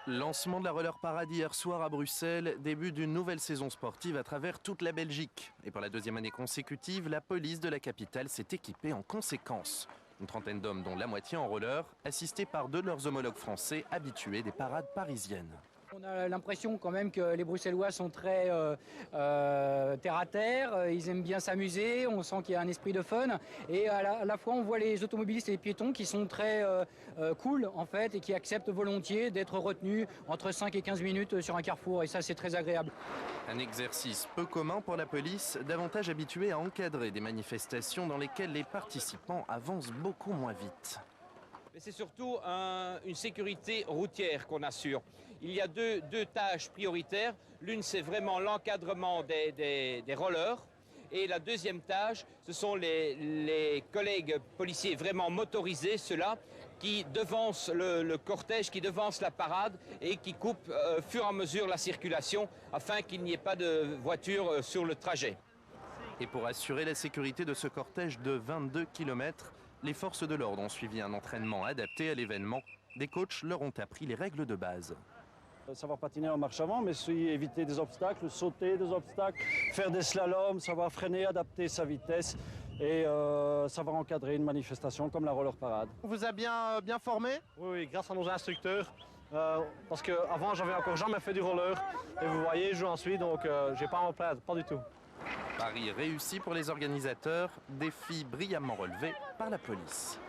Lancement de la Roller Parade hier soir à Bruxelles, début d'une nouvelle saison sportive à travers toute la Belgique. Et pour la deuxième année consécutive, la police de la capitale s'est équipée en conséquence. Une trentaine d'hommes, dont la moitié en roller, assistés par deux de leurs homologues français habitués des parades parisiennes. On a l'impression quand même que les Bruxellois sont très terre à terre, ils aiment bien s'amuser, on sent qu'il y a un esprit de fun et à la fois on voit les automobilistes et les piétons qui sont très cool en fait et qui acceptent volontiers d'être retenus entre 5 et 15 minutes sur un carrefour et ça c'est très agréable. Un exercice peu commun pour la police, davantage habituée à encadrer des manifestations dans lesquelles les participants avancent beaucoup moins vite. C'est surtout une sécurité routière qu'on assure. Il y a deux tâches prioritaires. L'une, c'est vraiment l'encadrement des rollers. Et la deuxième tâche, ce sont les collègues policiers vraiment motorisés, ceux-là, qui devancent le cortège, qui devancent la parade et qui coupent au fur et à mesure la circulation afin qu'il n'y ait pas de voitures sur le trajet. Et pour assurer la sécurité de ce cortège de 22 km, les forces de l'ordre ont suivi un entraînement adapté à l'événement. Des coachs leur ont appris les règles de base. Savoir patiner en marche avant, mais aussi éviter des obstacles, sauter des obstacles, faire des slaloms, savoir freiner, adapter sa vitesse et savoir encadrer une manifestation comme la Roller Parade. On vous a bien formé? Oui, grâce à nos instructeurs. Parce qu'avant, j'avais encore jamais fait du roller. Et vous voyez, je joue en Suisse, donc j'ai pas à me plaindre, pas du tout. Pari réussi pour les organisateurs, défi brillamment relevé par la police.